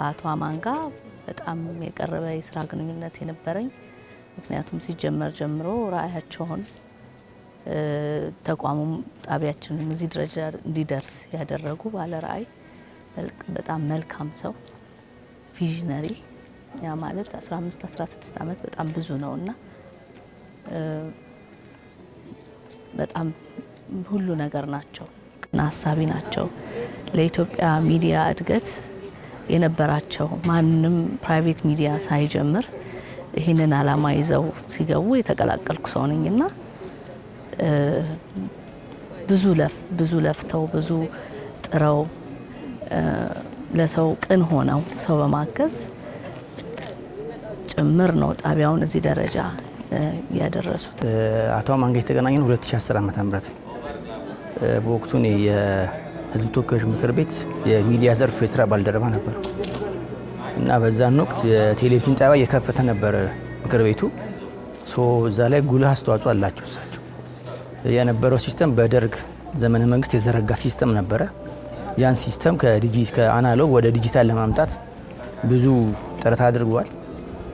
አቶ አማን ጋር በጣም የቀረበ የስራ ግንኙነት የነበረኝ ምክንያቱም ሲጀመር ጀምሮ ራእያቸውን ተቋሙም ጣቢያችንን እዚህ ደረጃ እንዲደርስ ያደረጉ ባለ ራእይ በጣም መልካም ሰው ቪዥነሪ ያ ማለት 15 16 አመት በጣም ብዙ ነውና በጣም ሁሉ ነገር ናቸው እና ሐሳቢ ናቸው ለኢትዮጵያ ሚዲያ እድገት የነበራቸው ማንንም ፕራይቬት ሚዲያ ሳይጀምር ይሄንን አላማ ይዘው ሲገቡ የተቀላቀልኩ ሰው ነኝና ብዙ ለፍተው ብዙ ጥረው ለሰው ቅን ሆነው ሰው በማገዝ ጭምር ነው ጣቢያውን እዚህ ደረጃ ያደረሱት። አቶ አማን ጋር የተገናኘነው 2010 ዓመተ ምህረት በወቅቱ ነው የህዝብ ተወካዮች ምክር ቤት የሚዲያ ዘርፍ የስራ ባልደረባ ነበር እና በዛን ወቅት የቴሌቪዥን ጣቢያ የከፈተ ነበር ምክር ቤቱ እዛ ላይ ጉልህ አስተዋጽኦ አላቸው እሳቸው። የነበረው ሲስተም በደርግ ዘመነ መንግስት የዘረጋ ሲስተም ነበረ። ያን ሲስተም ከአናሎግ ወደ ዲጂታል ለማምጣት ብዙ ጥረት አድርገዋል።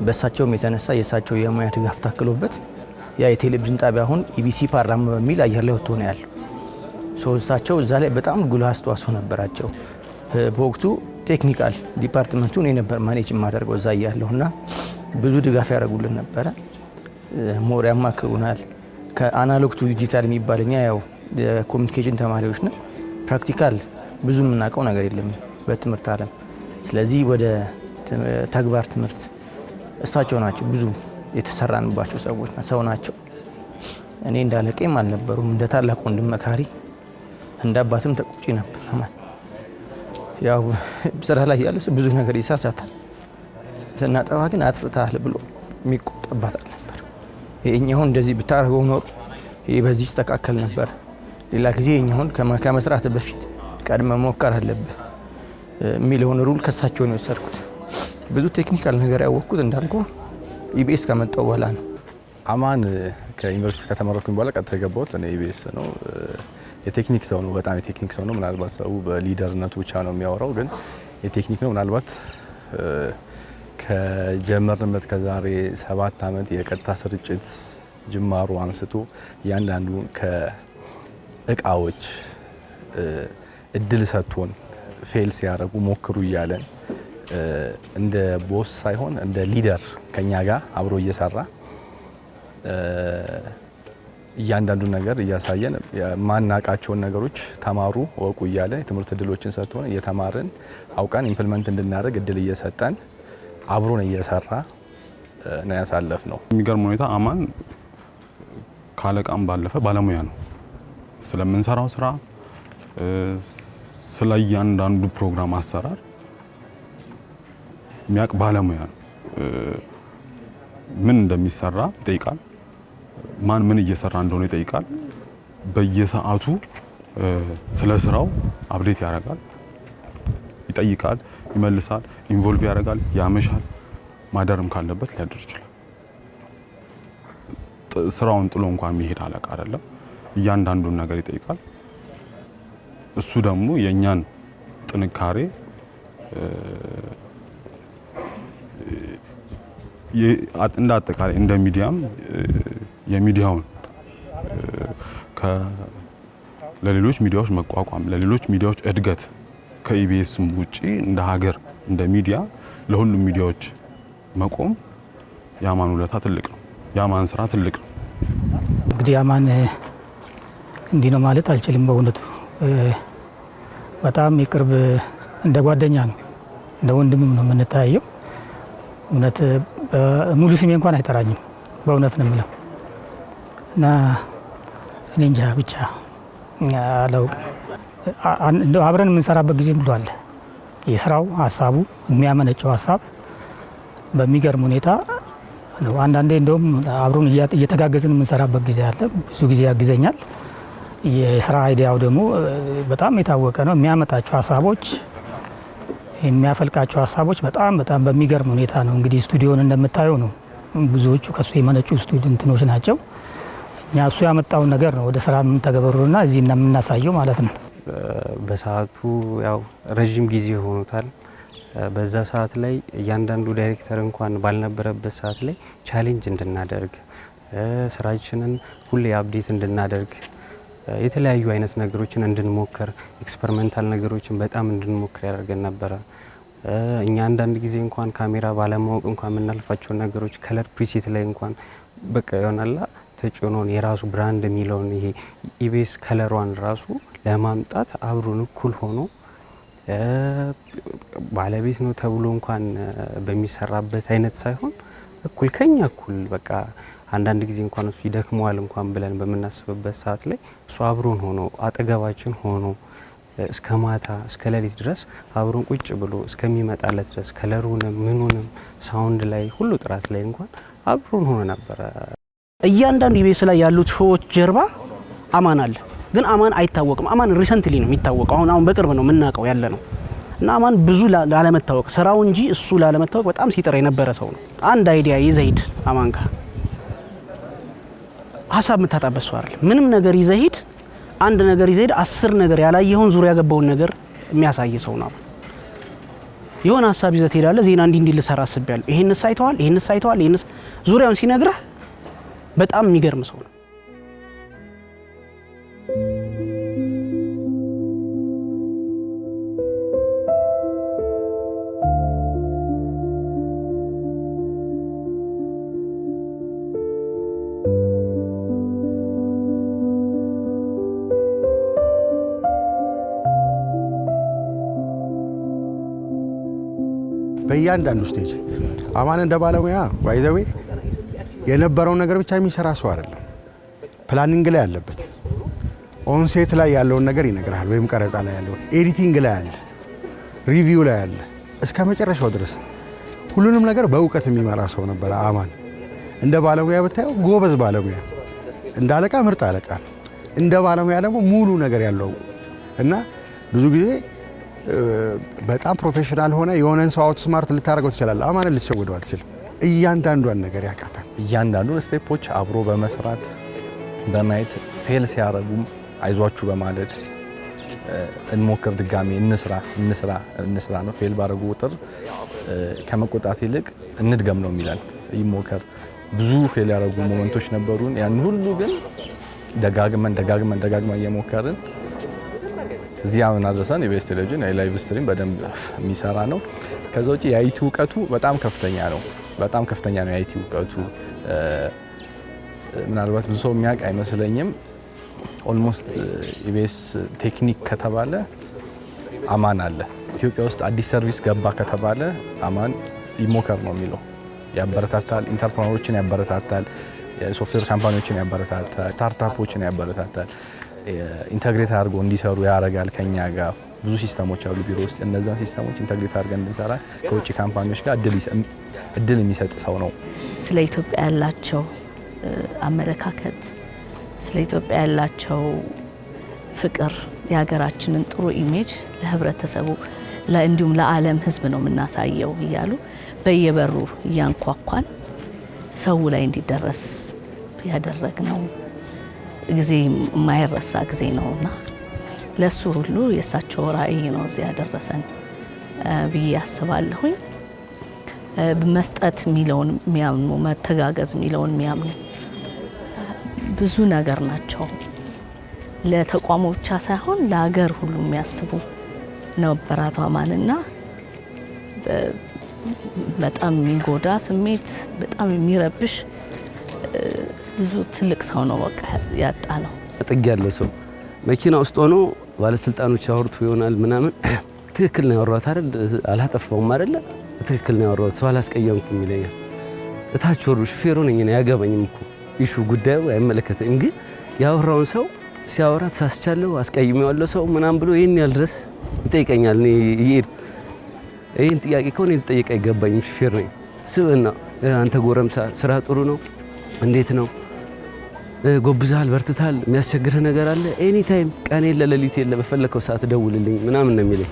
በእሳቸውም የተነሳ የእሳቸው የሙያ ድጋፍ ታክሎበት ያ የቴሌቪዥን ጣቢያ አሁን ኢቢሲ ፓርላማ በሚል አየር ላይ ወጥቶ ነው ያለው። እሳቸው እዛ ላይ በጣም ጉልህ አስተዋጽኦ ነበራቸው። በወቅቱ ቴክኒካል ዲፓርትመንቱን የነበር ማኔጅ ማደርገው እዛ ያለውና ብዙ ድጋፍ ያደርጉልን ነበረ። ሞር ያማክሩናል። ከአናሎግ ቱ ዲጂታል የሚባልኛ ያው የኮሙኒኬሽን ተማሪዎች ነን። ፕራክቲካል ብዙ የምናውቀው ነገር የለም በትምህርት ዓለም። ስለዚህ ወደ ተግባር ትምህርት እሳቸው ናቸው ብዙ የተሰራንባቸው ሰው ናቸው። እኔ እንዳለቀም አልነበሩም። እንደ ታላቅ ወንድም መካሪ እንደ አባትም ተቆጪ ነበር። አማን ያው ስራ ላይ ያለ ብዙ ነገር ይሳሳታል። ስናጠፋ ግን አጥፍታል ብሎ የሚቆጣባት ነበር። ይሄኛው እንደዚህ ብታረገው ነው ይሄ በዚህ ተስተካከል ነበር። ሌላ ጊዜ ይሄኛው ከመስራት በፊት ቀድመ መሞከር አለብህ የሚለውን ሩል ከሳቸው ነው የወሰድኩት። ብዙ ቴክኒካል ነገር ያወቅኩት እንዳልኩ ኢቢኤስ ከመጣው በኋላ ነው። አማን ከዩኒቨርሲቲ ከተመረኩኝ በኋላ ቀጥታ የገባሁት እኔ ኢቢኤስ ነው። የቴክኒክ ሰው ነው፣ በጣም የቴክኒክ ሰው ነው። ምናልባት ሰው በሊደርነቱ ብቻ ነው የሚያወራው፣ ግን የቴክኒክ ነው። ምናልባት ከጀመርንበት ከዛሬ 7 አመት የቀጥታ ስርጭት ጅማሩ አንስቶ እያንዳንዱ ከእቃዎች እድል ሰጥቶን ፌል ሲያደርጉ ሞክሩ እያለን እንደ ቦስ ሳይሆን እንደ ሊደር ከኛ ጋር አብሮ እየሰራ እያንዳንዱ ነገር እያሳየን ማናቃቸውን ነገሮች ተማሩ ወቁ እያለ የትምህርት እድሎችን ሰጥቶን እየተማርን አውቀን ኢምፕሊመንት እንድናደርግ እድል እየሰጠን አብሮን እየሰራ ነው ያሳለፍነው። የሚገርም ሁኔታ አማን ካለቃም ባለፈ ባለሙያ ነው። ስለምንሰራው ስራ ስለ እያንዳንዱ ፕሮግራም አሰራር የሚያውቅ ባለሙያ ነው። ምን እንደሚሰራ ይጠይቃል። ማን ምን እየሰራ እንደሆነ ይጠይቃል። በየሰዓቱ ስለ ስራው አፕዴት ያደርጋል፣ ይጠይቃል፣ ይመልሳል፣ ኢንቮልቭ ያደርጋል፣ ያመሻል። ማደርም ካለበት ሊያድር ይችላል። ስራውን ጥሎ እንኳን የሚሄድ አለቃ አይደለም። እያንዳንዱን ነገር ይጠይቃል። እሱ ደግሞ የኛን ጥንካሬ እንደ አጠቃላይ እንደ ሚዲያም የሚዲያውን ለሌሎች ሚዲያዎች መቋቋም ለሌሎች ሚዲያዎች እድገት ከኢቢኤስም ውጪ እንደ ሀገር እንደ ሚዲያ ለሁሉም ሚዲያዎች መቆም የአማን ውለታ ትልቅ ነው። የአማን ስራ ትልቅ ነው። እንግዲህ አማን እንዲህ ነው ማለት አልችልም። በእውነቱ በጣም የቅርብ እንደ ጓደኛ ነው፣ እንደ ወንድምም ነው የምንታየው። እውነት ሙሉ ስሜ እንኳን አይጠራኝም በእውነት ነው የምለው እና እኔ እንጃ ብቻ አላውቅም። እንደው አብረን የምንሰራበት ጊዜ ሁሉ አለ። የስራው ሀሳቡ የሚያመነጨው ሀሳብ በሚገርም ሁኔታ ነው። አንዳንዴ እንደውም አብሮን እየተጋገዝን የምንሰራበት ጊዜ አለ። ብዙ ጊዜ ያግዘኛል። የስራ አይዲያው ደግሞ በጣም የታወቀ ነው። የሚያመጣቸው ሀሳቦች የሚያፈልቃቸው ሀሳቦች በጣም በሚገርም ሁኔታ ነው። እንግዲህ ስቱዲዮን እንደምታየው ነው። ብዙዎቹ ከሱ የመነጩ ስቱዲዮች ናቸው። እኛ እሱ ያመጣውን ነገር ነው ወደ ስራ የምንተገበሩና እዚህ የምናሳየው ማለት ነው። በሰዓቱ ያው ረጅም ጊዜ ሆኖታል። በዛ ሰዓት ላይ እያንዳንዱ ዳይሬክተር እንኳን ባልነበረበት ሰዓት ላይ ቻሌንጅ እንድናደርግ ስራችንን ሁሌ አፕዴት እንድናደርግ የተለያዩ አይነት ነገሮችን እንድንሞክር ኤክስፐሪመንታል ነገሮችን በጣም እንድንሞክር ያደርገን ነበረ። እኛ አንዳንድ ጊዜ እንኳን ካሜራ ባለማወቅ እንኳን የምናልፋቸው ነገሮች ከለር ፕሪሴት ላይ እንኳን በቃ ይሆናላ ተጭኖን የራሱ ብራንድ የሚለውን ይሄ ኢቢኤስ ከለሯን ራሱ ለማምጣት አብሮን እኩል ሆኖ ባለቤት ነው ተብሎ እንኳን በሚሰራበት አይነት ሳይሆን እኩል ከኛ እኩል በቃ አንዳንድ ጊዜ እንኳን እሱ ይደክመዋል እንኳን ብለን በምናስብበት ሰዓት ላይ እሱ አብሮን ሆኖ አጠገባችን ሆኖ እስከ ማታ እስከ ሌሊት ድረስ አብሮን ቁጭ ብሎ እስከሚመጣለት ድረስ ከለሩንም ምኑንም ሳውንድ ላይ ሁሉ ጥራት ላይ እንኳን አብሮን ሆኖ ነበረ። እያንዳንዱ ኢቢኤስ ላይ ያሉት ሾዎች ጀርባ አማን አለ። ግን አማን አይታወቅም። አማን ሪሰንትሊ ነው የሚታወቀው። አሁን በቅርብ ነው የምናውቀው ያለ ነው። እና አማን ብዙ ላለመታወቅ ስራው እንጂ እሱ ላለመታወቅ በጣም ሲጥር የነበረ ሰው ነው። አንድ አይዲያ ይዘሂድ አማን ጋር ሀሳብ የምታጣበት ሰው አይደል። ምንም ነገር ይዘሂድ፣ አንድ ነገር ይዘሂድ፣ 10 ነገር ያላየውን ዙሪያ ገባውን ነገር የሚያሳይ ሰው ነው። የሆነ ሀሳብ ይዘህ ትሄዳለህ። ዜና እንዲህ ልሰራ አስቤያለሁ፣ ይሄንስ አይተዋል፣ ይሄንስ አይተዋል፣ ይሄንስ ዙሪያውን ሲነግርህ በጣም የሚገርም ሰው ነው። በእያንዳንዱ ስቴጅ አማን እንደ ባለሙያ ባይዘዌ የነበረውን ነገር ብቻ የሚሰራ ሰው አይደለም። ፕላኒንግ ላይ ያለበት ኦንሴት ላይ ያለውን ነገር ይነግራል፣ ወይም ቀረጻ ላይ ያለውን፣ ኤዲቲንግ ላይ ያለ፣ ሪቪው ላይ ያለ፣ እስከ መጨረሻው ድረስ ሁሉንም ነገር በእውቀት የሚመራ ሰው ነበር አማን። እንደ ባለሙያ ብታየው ጎበዝ ባለሙያ፣ እንደ አለቃ ምርጥ አለቃ፣ እንደ ባለሙያ ደግሞ ሙሉ ነገር ያለው እና ብዙ ጊዜ በጣም ፕሮፌሽናል ሆነ የሆነን ሰው አውት ስማርት ልታደርገው ትችላለህ። አማንን ልትሸውደው አትችልም። እያንዳንዷን ነገር ያውቃታል። እያንዳንዱን ስቴፖች አብሮ በመስራት በማየት ፌል ሲያደርጉም አይዟችሁ በማለት እንሞክር፣ ድጋሜ እንስራ ነው። ፌል ባደረጉ ቁጥር ከመቆጣት ይልቅ እንድገም ነው የሚላል። ይሞከር። ብዙ ፌል ያደረጉ ሞመንቶች ነበሩን። ያን ሁሉ ግን ደጋግመን እየሞከርን እዚህ አሁን አድርሰን ኢቢኤስ ቴሌቪዥን የላይቭ ስትሪም በደንብ የሚሰራ ነው። ከዛ ውጪ የአይቲ እውቀቱ በጣም ከፍተኛ ነው። የአይቲ እውቀቱ ምናልባት ብዙ ሰው የሚያውቅ አይመስለኝም። ኦልሞስት ኢቢኤስ ቴክኒክ ከተባለ አማን አለ። ኢትዮጵያ ውስጥ አዲስ ሰርቪስ ገባ ከተባለ አማን ይሞከር ነው የሚለው። ያበረታታል፣ ኢንተርፕረነሮችን ያበረታታል፣ የሶፍትዌር ካምፓኒዎችን ያበረታታል፣ ስታርታፖችን ያበረታታል። ኢንተግሬት አድርጎ እንዲሰሩ ያደርጋል። ከኛ ጋር ብዙ ሲስተሞች አሉ ቢሮ ውስጥ። እነዛን ሲስተሞች ኢንተግሬት አድርገን እንድንሰራ ከውጭ ካምፓኒዎች ጋር እድል የሚሰጥ ሰው ነው። ስለ ኢትዮጵያ ያላቸው አመለካከት፣ ስለ ኢትዮጵያ ያላቸው ፍቅር፣ የሀገራችንን ጥሩ ኢሜጅ ለህብረተሰቡ እንዲሁም ለዓለም ህዝብ ነው የምናሳየው እያሉ በየበሩ እያንኳኳን ሰው ላይ እንዲደረስ ያደረግነው ጊዜ የማይረሳ ጊዜ ነውና ለሱ ሁሉ የእሳቸው ራዕይ ነው እዚህ ያደረሰን ብዬ አስባለሁኝ። መስጠት የሚለውን የሚያምኑ፣ መተጋገዝ የሚለውን የሚያምኑ ብዙ ነገር ናቸው። ለተቋሙ ብቻ ሳይሆን ለሀገር ሁሉ የሚያስቡ ነበር አቶ አማንና በጣም የሚጎዳ ስሜት፣ በጣም የሚረብሽ ብዙ ትልቅ ሰው ነው በቃ ያጣ ነው። ጥግ ያለው ሰው መኪና ውስጥ ሆኖ ባለስልጣኖች ያወርቱ ይሆናል ምናምን ትክክል ነው ያወራሁት አይደል፣ አላጠፋውም አይደል፣ ትክክል ነው ያወራሁት፣ ሰው አላስቀየምኩም ይለኛል። እታች ወርዱ ሹፌሩ ነኝ እኔ፣ አያገባኝም እኮ ኢሹ ጉዳዩ አይመለከተኝም። ግን ያወራውን ሰው ሲያወራ ተሳስቻለሁ፣ አስቀይሜዋለሁ ሰው ምናምን ብሎ ይሄን ያህል ድረስ ይጠይቀኛል። እኔ ይሄን ጥያቄ ከሆነ ሊጠየቅ አይገባኝም፣ ሹፌር ነኝ። ስብዕና አንተ ጎረምሳ ስራ ጥሩ ነው እንዴት ነው ጎብዛል በርትታል የሚያስቸግርህ ነገር አለ ኤኒ ታይም ቀን የለ ሌሊት የለ በፈለከው ሰዓት ደውልልኝ ምናምን ነው የሚለኝ።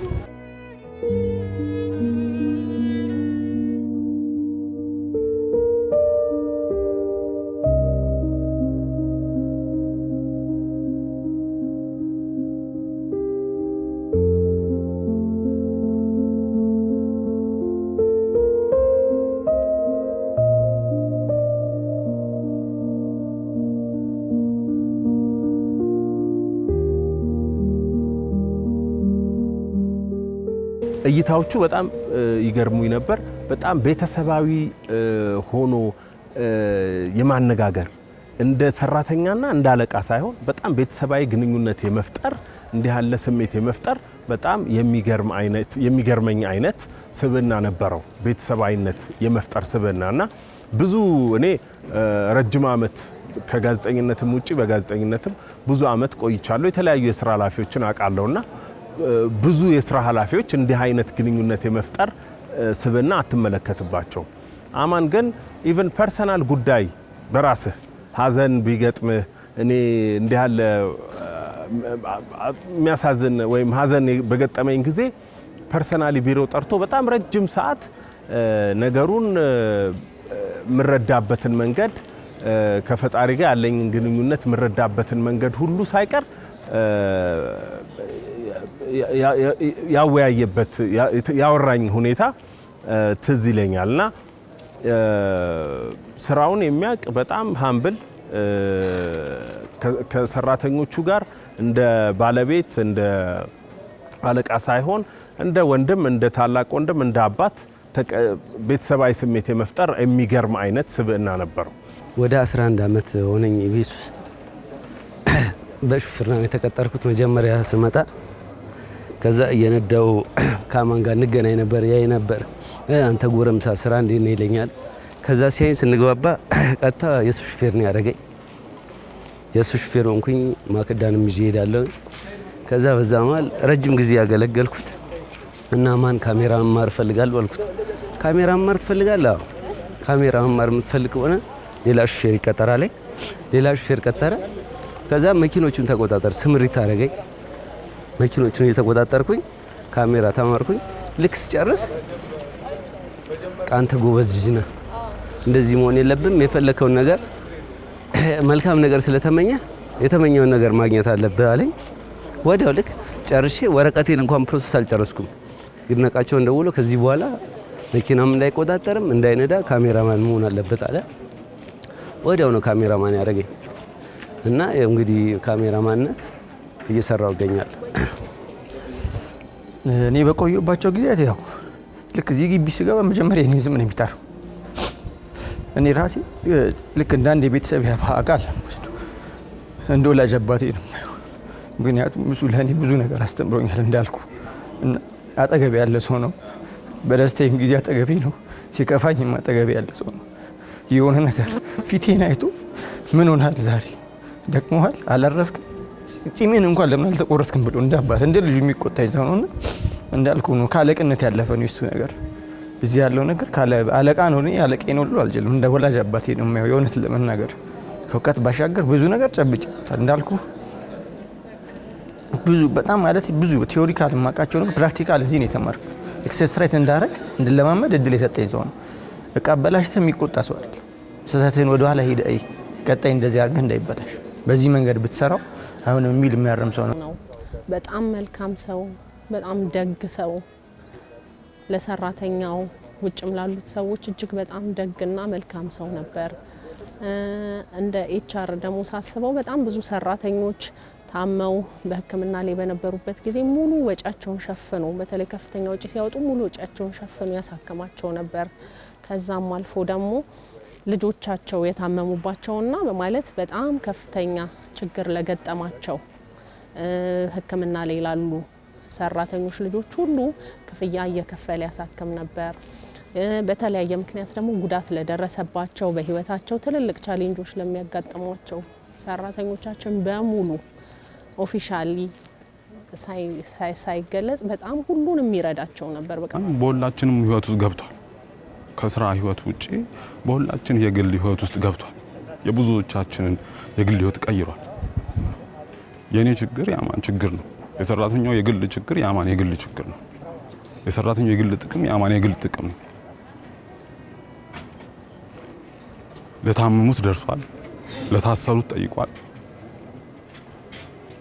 እይታዎቹ በጣም ይገርሙኝ ነበር። በጣም ቤተሰባዊ ሆኖ የማነጋገር እንደ ሰራተኛና እንደ አለቃ ሳይሆን በጣም ቤተሰባዊ ግንኙነት የመፍጠር እንዲህ ያለ ስሜት የመፍጠር በጣም የሚገርመኝ አይነት ስብዕና ነበረው። ቤተሰባዊነት የመፍጠር ስብዕናና ብዙ እኔ ረጅም ዓመት ከጋዜጠኝነትም ውጪ በጋዜጠኝነትም ብዙ ዓመት ቆይቻለሁ። የተለያዩ የስራ ኃላፊዎችን አውቃለሁና ብዙ የስራ ኃላፊዎች እንዲህ አይነት ግንኙነት የመፍጠር ስብዕና አትመለከትባቸው። አማን ግን ኢቭን ፐርሰናል ጉዳይ በራስህ ሀዘን ቢገጥምህ እኔ እንዲህ ያለ የሚያሳዝን ወይም ሀዘን በገጠመኝ ጊዜ ፐርሰናሊ ቢሮ ጠርቶ በጣም ረጅም ሰዓት ነገሩን ምረዳበትን መንገድ ከፈጣሪ ጋር ያለኝ ግንኙነት ምረዳበትን መንገድ ሁሉ ሳይቀር ያወያየበት ያወራኝ ሁኔታ ትዝ ይለኛልና ስራውን የሚያውቅ በጣም ሃምብል ከሰራተኞቹ ጋር እንደ ባለቤት እንደ አለቃ ሳይሆን እንደ ወንድም እንደ ታላቅ ወንድም እንደ አባት ቤተሰባዊ ስሜት የመፍጠር የሚገርም አይነት ስብዕና ነበረው። ወደ 11 ዓመት ሆነኝ ቤት ውስጥ በሹፍርና የተቀጠርኩት መጀመሪያ ስመጣ ከዛ እየነዳው ከአማን ጋር እንገናኝ ነበር ያይ ነበር አንተ ጎረምሳ ስራ እንዴት ነው ይለኛል። ከዛ ሲያይ ስንግባባ ቀጥታ የሱ ሹፌር ነው ያደረገኝ። የሱ ሹፌር ሆንኩኝ ማክዳንም ይዤ ሄዳለሁ። ከዛ በዛ መሃል ረጅም ጊዜ ያገለገልኩት እና ማን ካሜራ መማር ፈልጋል አልኩት። ካሜራ መማር ትፈልጋለህ? አዎ። ካሜራ መማር የምትፈልግ ከሆነ ሌላ ሹፌር ይቀጠራል። ሌላ ሹፌር ቀጠረ። ከዛ መኪኖቹን ተቆጣጠር ስምሪት አደረገኝ። መኪኖቹን እየተቆጣጠርኩኝ ካሜራ ተማርኩኝ። ልክ ስጨርስ አንተ ጎበዝ ልጅ ነህ እንደዚህ መሆን የለብም የፈለከውን ነገር መልካም ነገር ስለተመኘ የተመኘውን ነገር ማግኘት አለብህ አለኝ። ወዲያው ልክ ጨርሼ ወረቀቴን እንኳን ፕሮሰስ አልጨረስኩም። ይድነቃቸውን ደውሎ ከዚህ በኋላ መኪናም እንዳይቆጣጠርም እንዳይነዳ ካሜራማን መሆን አለበት አለ። ወዲያው ነው ካሜራማን ያደረገኝ እና እንግዲህ ካሜራማንነት እየሰራው ይገኛል። እኔ በቆየባቸው ጊዜያት ያው ልክ እዚህ ግቢ ስገባ መጀመሪያ እኔ ዝም ነው የሚጣረው። እኔ ራሴ ልክ እንደ አንድ የቤተሰብ አካል እንደ ወላጅ አባቴ ነው። ምክንያቱም እሱ ለእኔ ብዙ ነገር አስተምሮኛል እንዳልኩ እና አጠገቤ ያለ ሰው ነው። በደስታዬም ጊዜ አጠገቤ ነው፣ ሲከፋኝም አጠገቤ ያለ ሰው ነው። የሆነ ነገር ፊቴን አይቶ ምን ሆናል ዛሬ ደክሞሃል አላረፍክም ጺሜን እንኳን ለምን አልተቆረጥክም ብሎ እንደ አባት እንደ ልጅ የሚቆጣኝ ሰው ነውና እንዳልኩ ነው ካለቅነት ያለፈ ነው እሱ ነገር። እዚህ ያለው ነገር ካለ አለቃ ነው እኔ አለቄ ነው ልሎ አልጀልም። እንደ ወላጅ አባቴ ነው የማየው። የእውነት ለመናገር ከእውቀት ባሻገር ብዙ ነገር ጨብጬታል እንዳልኩ ብዙ በጣም ማለት ብዙ ቲዮሪካል ማቃቸው ነው ፕራክቲካል እዚህ ነው የተማርኩ። ኤክሰርሳይዝ እንዳረግ እንድለማመድ እድል የሰጠኝ ሰው ነው። በቃ በላሽተህ የሚቆጣ ሰው አይደል። ስህተትህን ወደ ኋላ ሄደ ቀጣይ እንደዚህ አድርገህ እንዳይበላሽ በዚህ መንገድ ብትሰራው አሁን የሚል የሚያርም ሰው ነው። በጣም መልካም ሰው፣ በጣም ደግ ሰው፣ ለሰራተኛው ውጭም ላሉት ሰዎች እጅግ በጣም ደግና መልካም ሰው ነበር። እንደ ኤችአር ደግሞ ሳስበው በጣም ብዙ ሰራተኞች ታመው በሕክምና ላይ በነበሩበት ጊዜ ሙሉ ወጪያቸውን ሸፍኖ በተለይ ከፍተኛ ወጪ ሲያወጡ ሙሉ ወጪያቸውን ሸፍኖ ያሳከማቸው ነበር። ከዛም አልፎ ደግሞ ልጆቻቸው የታመሙባቸውና በማለት በጣም ከፍተኛ ችግር ለገጠማቸው ሕክምና ላይ ላሉ ሰራተኞች ልጆች ሁሉ ክፍያ እየከፈለ ያሳክም ነበር። በተለያየ ምክንያት ደግሞ ጉዳት ለደረሰባቸው በህይወታቸው ትልልቅ ቻሌንጆች ለሚያጋጥሟቸው ሰራተኞቻችን በሙሉ ኦፊሻሊ ሳይገለጽ በጣም ሁሉንም የሚረዳቸው ነበር። በቃ በሁላችንም ህይወት ውስጥ ገብቷል። ከስራ ህይወት ውጪ በሁላችን የግል ህይወት ውስጥ ገብቷል። የብዙዎቻችንን የግል ህይወት ቀይሯል። የኔ ችግር የአማን ችግር ነው። የሰራተኛው የግል ችግር የአማን የግል ችግር ነው። የሰራተኛው የግል ጥቅም የአማን የግል ጥቅም ነው። ለታመሙት ደርሷል። ለታሰሩት ጠይቋል።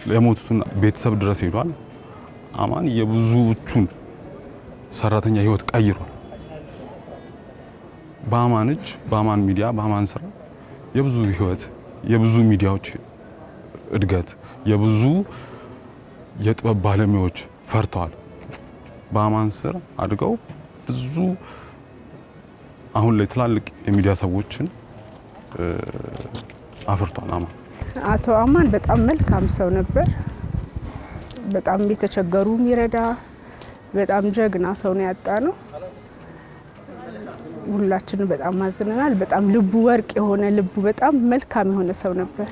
ለሞቱትን ቤተሰብ ድረስ ሄዷል። አማን የብዙዎቹን ሰራተኛ ህይወት ቀይሯል። በአማን እጅ፣ በአማን ሚዲያ፣ በአማን ስራ የብዙ ህይወት የብዙ ሚዲያዎች እድገት የብዙ የጥበብ ባለሙያዎች ፈርተዋል። በአማን ስር አድገው ብዙ አሁን ላይ ትላልቅ የሚዲያ ሰዎችን አፍርቷል። አማን አቶ አማን በጣም መልካም ሰው ነበር። በጣም የተቸገሩ የሚረዳ በጣም ጀግና ሰው ነው ያጣ ነው። ሁላችንም በጣም አዝነናል። በጣም ልቡ ወርቅ የሆነ ልቡ በጣም መልካም የሆነ ሰው ነበር።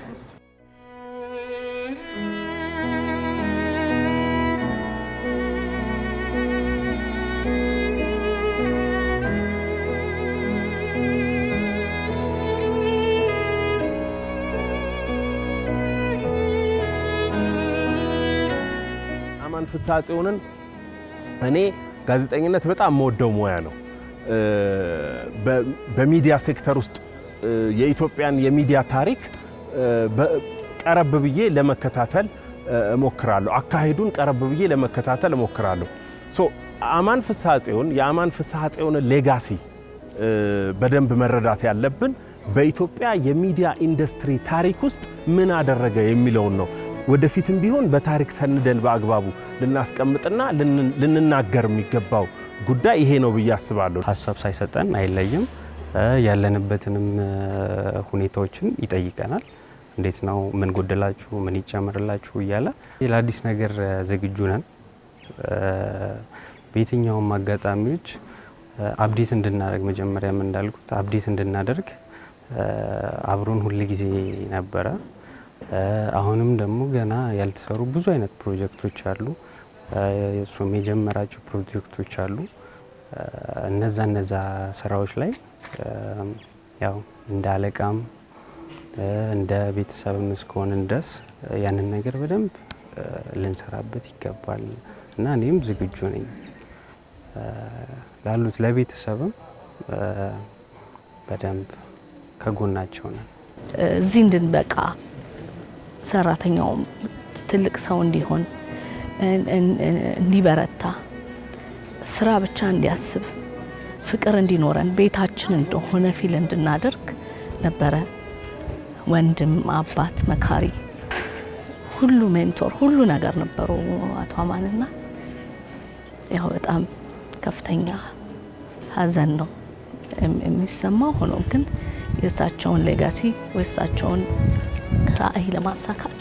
አማን ፍስሐ ጽዮንን እኔ ጋዜጠኝነት በጣም የምወደው ሙያ ነው። በሚዲያ ሴክተር ውስጥ የኢትዮጵያን የሚዲያ ታሪክ ቀረብ ብዬ ለመከታተል እሞክራለሁ። አካሄዱን ቀረብ ብዬ ለመከታተል እሞክራለሁ። አማን ፍስሐ ጽዮን የአማን ፍስሐ ጽዮንን ሌጋሲ በደንብ መረዳት ያለብን በኢትዮጵያ የሚዲያ ኢንዱስትሪ ታሪክ ውስጥ ምን አደረገ የሚለውን ነው። ወደፊትም ቢሆን በታሪክ ሰንደን በአግባቡ ልናስቀምጥና ልንናገር የሚገባው ጉዳይ ይሄ ነው ብዬ አስባለሁ። ሀሳብ ሳይሰጠን አይለይም። ያለንበትንም ሁኔታዎችን ይጠይቀናል። እንዴት ነው፣ ምን ጎደላችሁ፣ ምን ይጨምርላችሁ እያለ ለአዲስ ነገር ዝግጁ ነን። በየትኛውም አጋጣሚዎች አፕዴት እንድናደርግ መጀመሪያም እንዳልኩት አፕዴት እንድናደርግ አብሮን ሁል ጊዜ ነበረ። አሁንም ደግሞ ገና ያልተሰሩ ብዙ አይነት ፕሮጀክቶች አሉ። እሱም የጀመራቸው ፕሮጀክቶች አሉ። እነዛ ስራዎች ላይ ያው እንደ አለቃም እንደ ቤተሰብም እስከሆንን ድረስ ያንን ነገር በደንብ ልንሰራበት ይገባል እና እኔም ዝግጁ ነኝ። ላሉት ለቤተሰብም በደንብ ከጎናቸው ነን። እዚህ እንድንበቃ ሰራተኛውም ትልቅ ሰው እንዲሆን እንዲበረታ ስራ ብቻ እንዲያስብ ፍቅር እንዲኖረን ቤታችን እንደሆነ ፊል እንድናደርግ ነበረ። ወንድም፣ አባት፣ መካሪ፣ ሁሉ ሜንቶር፣ ሁሉ ነገር ነበሩ አቶ አማንና ያው በጣም ከፍተኛ ሀዘን ነው የሚሰማው። ሆኖም ግን የእሳቸውን ሌጋሲ ወይሳቸውን ራዕይ ለማሳካት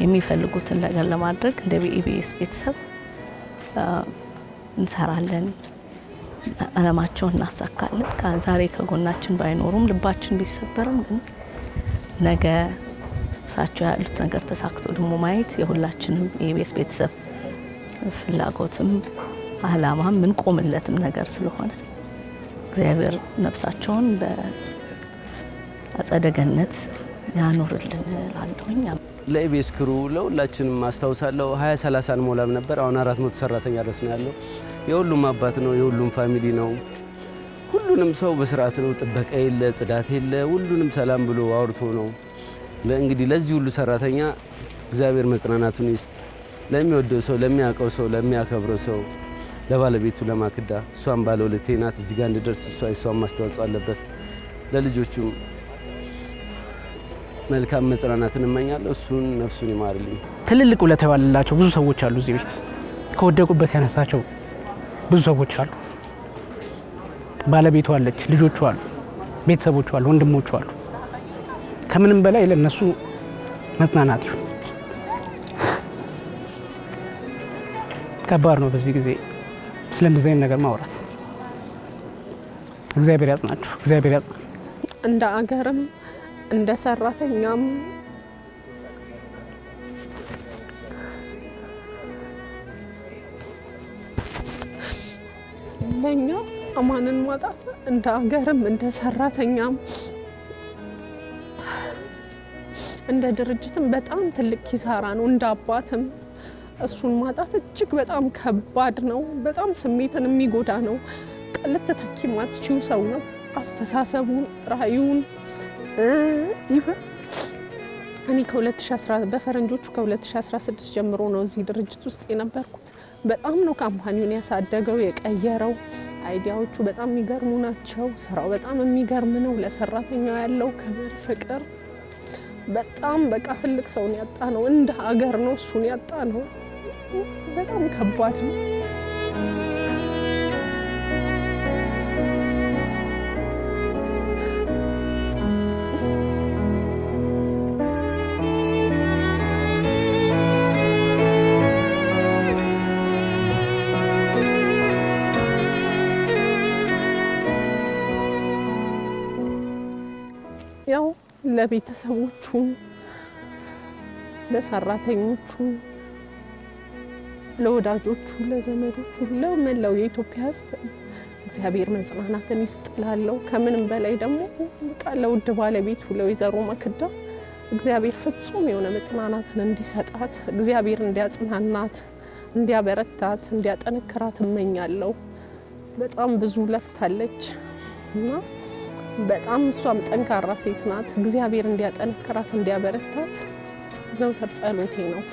የሚፈልጉትን ነገር ለማድረግ እንደ ኢቢኤስ ቤተሰብ እንሰራለን፣ አለማቸውን እናሳካለን። ዛሬ ከጎናችን ባይኖሩም ልባችን ቢሰበርም ግን ነገ እሳቸው ያሉት ነገር ተሳክቶ ደግሞ ማየት የሁላችንም የኢቢኤስ ቤተሰብ ፍላጎትም አላማም ምን ቆምለትም ነገር ስለሆነ እግዚአብሔር ነፍሳቸውን በአጸደ ገነት ያኖርልን እላለሁኝ። ለኢቢኤስ ክሩ ለሁላችንም አስታውሳለሁ 20-30 አንሞላም ነበር። አሁን 400 ሰራተኛ ድረስ ነው ያለው። የሁሉም አባት ነው፣ የሁሉም ፋሚሊ ነው። ሁሉንም ሰው በስርዓት ነው፣ ጥበቃ የለ፣ ጽዳት የለ፣ ሁሉንም ሰላም ብሎ አውርቶ ነው። እንግዲህ ለዚህ ሁሉ ሰራተኛ እግዚአብሔር መጽናናቱን ይስጥ። ለሚወደው ሰው፣ ለሚያውቀው ሰው፣ ለሚያከብረው ሰው፣ ለባለቤቱ ለማክዳ እሷን ባለውለቴ ናት እዚህ ጋር እንድደርስ እሷን ማስተዋጽኦ አለበት። ለልጆቹም መልካም መጽናናትን እመኛለሁ። እሱን ነፍሱን ይማርልኝ። ትልልቅ ውለታ የዋለላቸው ብዙ ሰዎች አሉ። እዚህ ቤት ከወደቁበት ያነሳቸው ብዙ ሰዎች አሉ። ባለቤቱ አለች፣ ልጆቹ አሉ፣ ቤተሰቦቹ አሉ፣ ወንድሞቹ አሉ። ከምንም በላይ ለነሱ መጽናናት ይሁን። ከባድ ነው በዚህ ጊዜ ስለ እንደዚህ አይነት ነገር ማውራት። እግዚአብሔር ያጽናችሁ፣ እግዚአብሔር ያጽና። እንደ አገርም እንደ ሰራተኛም ለኛ አማንን ማጣት እንደ ሀገርም እንደ ሰራተኛም እንደ ድርጅትም በጣም ትልቅ ኪሳራ ነው። እንደ አባትም እሱን ማጣት እጅግ በጣም ከባድ ነው። በጣም ስሜትን የሚጎዳ ነው። ቀልት ተተኪ ማትችው ሰው ነው። አስተሳሰቡን፣ ራእዩን እኔ ከ2010 በፈረንጆቹ ከ2016 ጀምሮ ነው እዚህ ድርጅት ውስጥ የነበርኩት። በጣም ነው ካምፓኒውን ያሳደገው የቀየረው። አይዲያዎቹ በጣም የሚገርሙ ናቸው። ስራው በጣም የሚገርም ነው። ለሰራተኛው ያለው ክብር፣ ፍቅር በጣም በቃ ትልቅ ሰውን ያጣ ነው። እንደ ሀገር ነው እሱን ያጣ ነው። በጣም ከባድ ነው። ያው ለቤተሰቦቹ፣ ለሰራተኞቹ፣ ለወዳጆቹ፣ ለዘመዶቹ፣ ለመላው የኢትዮጵያ ሕዝብ እግዚአብሔር መጽናናትን ይስጥላለው። ከምንም በላይ ደግሞ በቃ ለውድ ባለቤቱ ለወይዘሮ ማክዳ እግዚአብሔር ፍጹም የሆነ መጽናናትን እንዲሰጣት፣ እግዚአብሔር እንዲያጽናናት፣ እንዲያበረታት፣ እንዲያጠነክራት እመኛለሁ። በጣም ብዙ ለፍታለች እና በጣም እሷም ጠንካራ ሴት ናት። እግዚአብሔር እንዲያጠነክራት፣ እንዲያበረታት ዘውትር ጸሎቴ ነው።